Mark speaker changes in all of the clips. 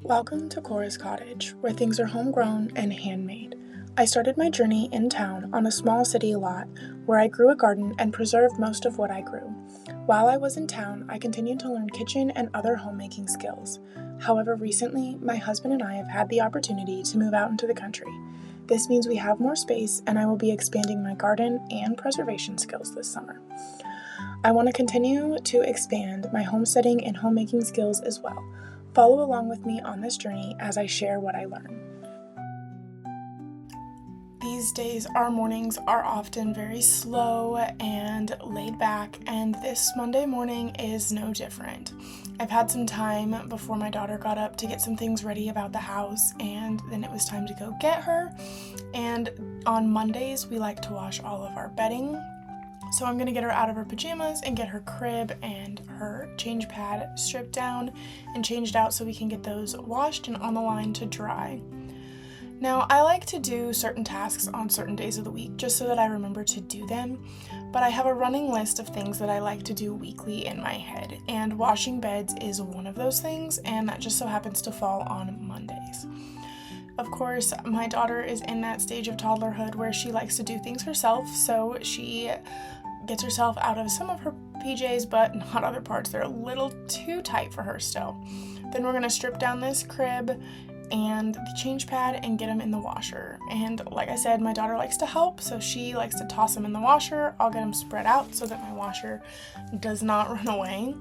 Speaker 1: Welcome to Cora's Cottage, where things are homegrown and handmade. I started my journey in town on a small city lot where I grew a garden and preserved most of what I grew. While I was in town, I continued to learn kitchen and other homemaking skills. However, recently, my husband and I have had the opportunity to move out into the country. This means we have more space, and I will be expanding my garden and preservation skills this summer. I want to continue to expand my homesteading and homemaking skills as well. Follow along with me on this journey as I share what I learn. These days, our mornings are often very slow and laid back, and this Monday morning is no different. I've had some time before my daughter got up to get some things ready about the house, and then it was time to go get her. And on Mondays, we like to wash all of our bedding. So I'm going to get her out of her pajamas and get her crib and her change pad stripped down and changed out so we can get those washed and on the line to dry. Now, I like to do certain tasks on certain days of the week just so that I remember to do them, but I have a running list of things that I like to do weekly in my head, and washing beds is one of those things, and that just so happens to fall on Mondays. Of course, my daughter is in that stage of toddlerhood where she likes to do things herself, so she gets herself out of some of her PJs, but not other parts. They're a little too tight for her still. Then we're going to strip down this crib and the change pad and get them in the washer. And like I said, my daughter likes to help, so she likes to toss them in the washer. I'll get them spread out so that my washer does not run away.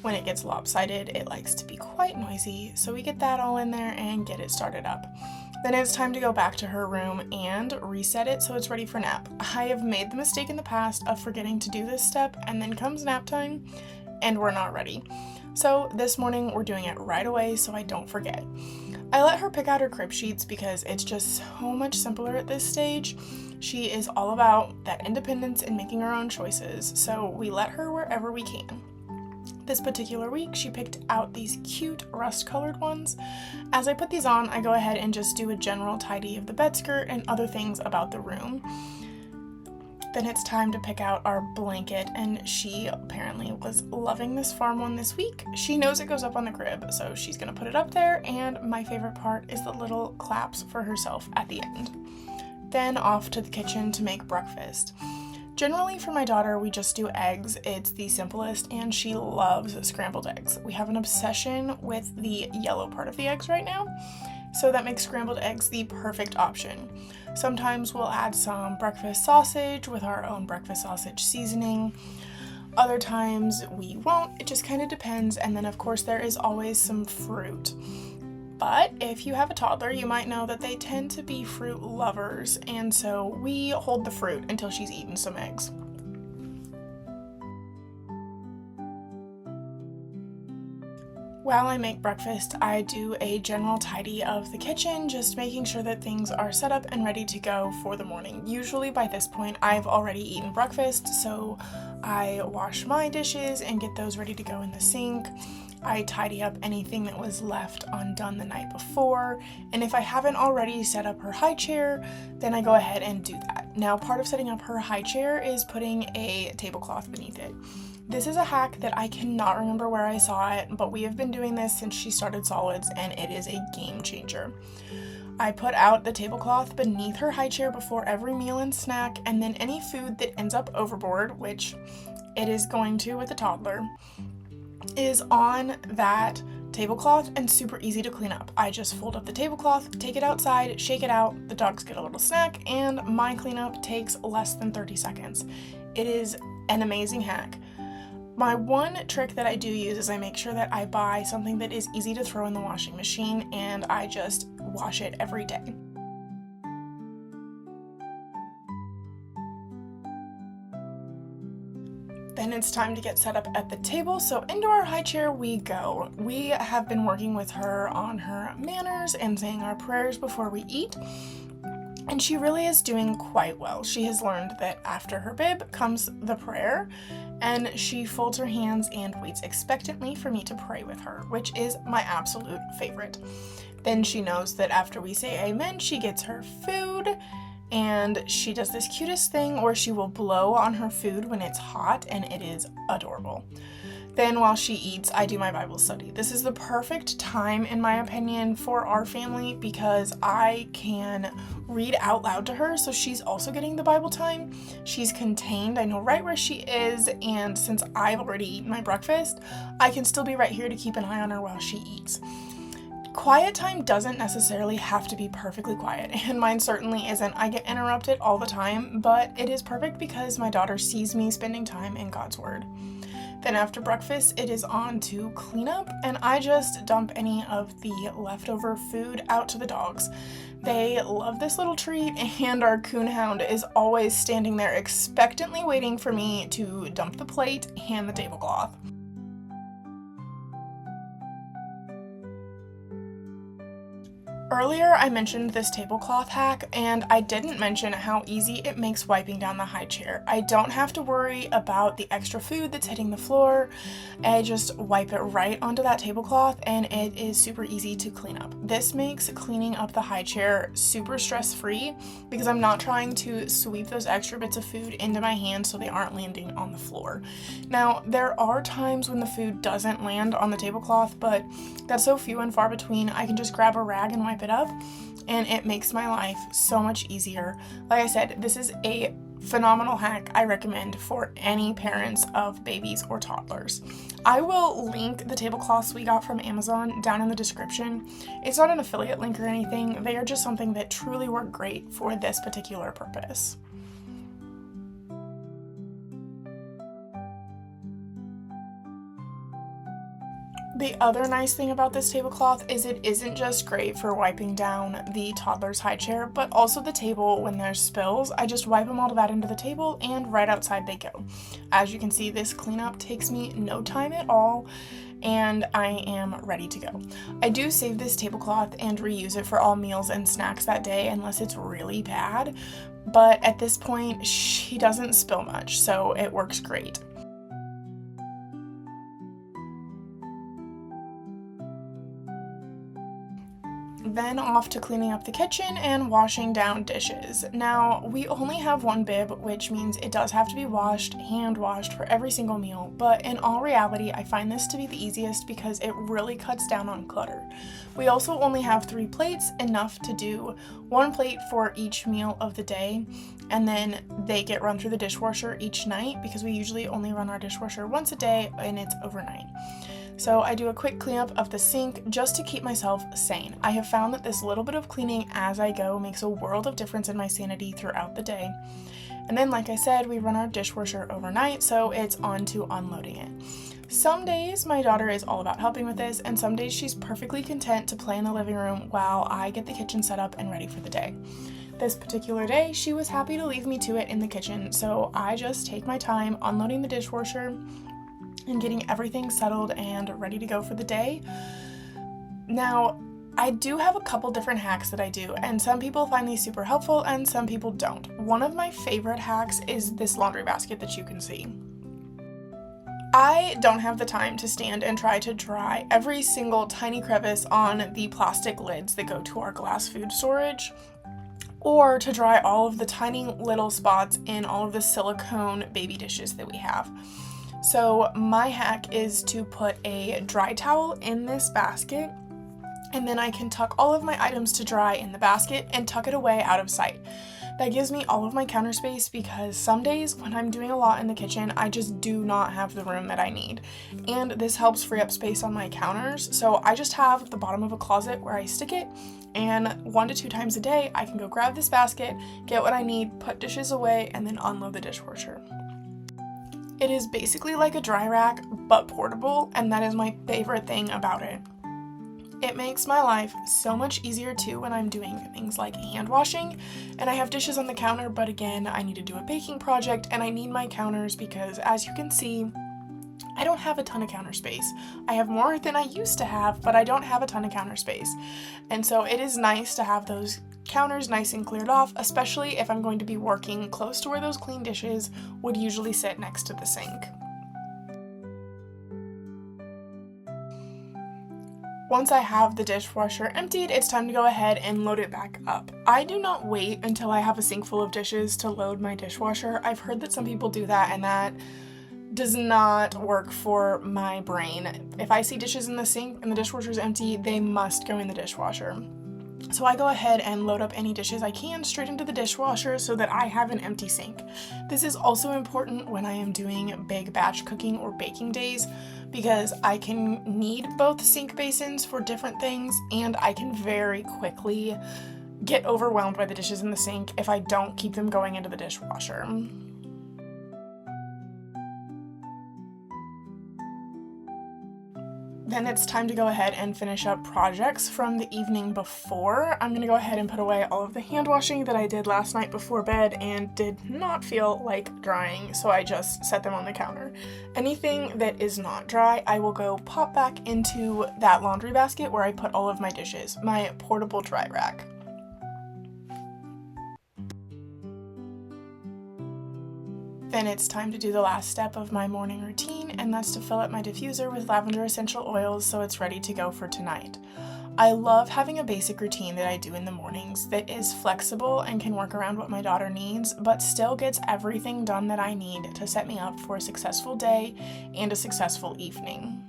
Speaker 1: When it gets lopsided, it likes to be quite noisy, so we get that all in there and get it started up. Then it's time to go back to her room and reset it so it's ready for nap. I have made the mistake in the past of forgetting to do this step, and then comes nap time and we're not ready. So this morning we're doing it right away so I don't forget. I let her pick out her crib sheets because it's just so much simpler at this stage. She is all about that independence and making her own choices, so we let her wherever we can. This particular week, she picked out these cute rust-colored ones. As I put these on, I go ahead and just do a general tidy of the bed skirt and other things about the room. Then it's time to pick out our blanket, and she apparently was loving this farm one this week. She knows it goes up on the crib, so she's gonna put it up there, and my favorite part is the little claps for herself at the end. Then off to the kitchen to make breakfast. Generally for my daughter, we just do eggs. It's the simplest, and she loves scrambled eggs. We have an obsession with the yellow part of the eggs right now, so that makes scrambled eggs the perfect option. Sometimes we'll add some breakfast sausage with our own breakfast sausage seasoning. Other times we won't. It just kind of depends. And then of course there is always some fruit. But if you have a toddler, you might know that they tend to be fruit lovers, and so we hold the fruit until she's eaten some eggs. While I make breakfast, I do a general tidy of the kitchen, just making sure that things are set up and ready to go for the morning. Usually by this point, I've already eaten breakfast, so I wash my dishes and get those ready to go in the sink. I tidy up anything that was left undone the night before, and if I haven't already set up her high chair, then I go ahead and do that. Now, part of setting up her high chair is putting a tablecloth beneath it. This is a hack that I cannot remember where I saw it, but we have been doing this since she started solids, and it is a game changer. I put out the tablecloth beneath her high chair before every meal and snack, and then any food that ends up overboard, which it is going to with a toddler, is on that tablecloth and super easy to clean up. I just fold up the tablecloth, take it outside, shake it out, the dogs get a little snack, and my cleanup takes less than 30 seconds. It is an amazing hack. My one trick that I do use is I make sure that I buy something that is easy to throw in the washing machine, and I just wash it every day. Then it's time to get set up at the table, so into our high chair we go. We have been working with her on her manners and saying our prayers before we eat, and she really is doing quite well. She has learned that after her bib comes the prayer, and she folds her hands and waits expectantly for me to pray with her, which is my absolute favorite. Then she knows that after we say amen, she gets her food, and she does this cutest thing where she will blow on her food when it's hot, and it is adorable. Then while she eats, I do my Bible study. This is the perfect time, in my opinion, for our family because I can read out loud to her, so she's also getting the Bible time. She's contained. I know right where she is, and since I've already eaten my breakfast, I can still be right here to keep an eye on her while she eats. Quiet time doesn't necessarily have to be perfectly quiet, and mine certainly isn't. I get interrupted all the time, but it is perfect because my daughter sees me spending time in God's Word. Then after breakfast, it is on to cleanup, and I just dump any of the leftover food out to the dogs. They love this little treat, and our coonhound is always standing there expectantly waiting for me to dump the plate and the tablecloth. Earlier, I mentioned this tablecloth hack, and I didn't mention how easy it makes wiping down the high chair. I don't have to worry about the extra food that's hitting the floor. I just wipe it right onto that tablecloth, and it is super easy to clean up. This makes cleaning up the high chair super stress-free because I'm not trying to sweep those extra bits of food into my hand so they aren't landing on the floor. Now, there are times when the food doesn't land on the tablecloth, but that's so few and far between. I can just grab a rag and wipe it up, and it makes my life so much easier. Like I said, this is a phenomenal hack I recommend for any parents of babies or toddlers. I will link the tablecloths we got from Amazon down in the description. It's not an affiliate link or anything. They are just something that truly work great for this particular purpose. The other nice thing about this tablecloth is it isn't just great for wiping down the toddler's high chair, but also the table when there's spills. I just wipe them all that into the table and right outside they go. As you can see, this cleanup takes me no time at all, and I am ready to go. I do save this tablecloth and reuse it for all meals and snacks that day unless it's really bad, but at this point she doesn't spill much, so it works great. Then off to cleaning up the kitchen and washing down dishes. Now, we only have one bib, which means it does have to be washed, hand washed for every single meal, but in all reality, I find this to be the easiest because it really cuts down on clutter. We also only have 3 plates, enough to do 1 plate for each meal of the day, and then they get run through the dishwasher each night because we usually only run our dishwasher once a day and it's overnight. So I do a quick cleanup of the sink just to keep myself sane. I have found that this little bit of cleaning as I go makes a world of difference in my sanity throughout the day. And then, like I said, we run our dishwasher overnight, so it's on to unloading it. Some days my daughter is all about helping with this, and some days she's perfectly content to play in the living room while I get the kitchen set up and ready for the day. This particular day, she was happy to leave me to it in the kitchen, so I just take my time unloading the dishwasher and getting everything settled and ready to go for the day. Now, I do have a couple different hacks that I do, and some people find these super helpful and some people don't. One of my favorite hacks is this laundry basket that you can see. I don't have the time to stand and try to dry every single tiny crevice on the plastic lids that go to our glass food storage, or to dry all of the tiny little spots in all of the silicone baby dishes that we have. So my hack is to put a dry towel in this basket, and then I can tuck all of my items to dry in the basket and tuck it away out of sight. That gives me all of my counter space because some days when I'm doing a lot in the kitchen, I just do not have the room that I need. And this helps free up space on my counters, so I just have the bottom of a closet where I stick it, and 1 to 2 times a day I can go grab this basket, get what I need, put dishes away, and then unload the dishwasher. It is basically like a dry rack, but portable, and that is my favorite thing about it. It makes my life so much easier too when I'm doing things like hand washing, and I have dishes on the counter, but again, I need to do a baking project, and I need my counters because, as you can see, I don't have a ton of counter space. I have more than I used to have, but I don't have a ton of counter space. And so it is nice to have those counters nice and cleared off, especially if I'm going to be working close to where those clean dishes would usually sit next to the sink. Once I have the dishwasher emptied, it's time to go ahead and load it back up. I do not wait until I have a sink full of dishes to load my dishwasher. I've heard that some people do that, and that does not work for my brain. If I see dishes in the sink and the dishwasher is empty, they must go in the dishwasher. So I go ahead and load up any dishes I can straight into the dishwasher so that I have an empty sink. This is also important when I am doing big batch cooking or baking days, because I can need both sink basins for different things, and I can very quickly get overwhelmed by the dishes in the sink if I don't keep them going into the dishwasher. Then it's time to go ahead and finish up projects from the evening before. I'm gonna go ahead and put away all of the hand washing that I did last night before bed and did not feel like drying, so I just set them on the counter. Anything that is not dry, I will go pop back into that laundry basket where I put all of my dishes, my portable dry rack. Then it's time to do the last step of my morning routine, and that's to fill up my diffuser with lavender essential oils so it's ready to go for tonight. I love having a basic routine that I do in the mornings that is flexible and can work around what my daughter needs, but still gets everything done that I need to set me up for a successful day and a successful evening.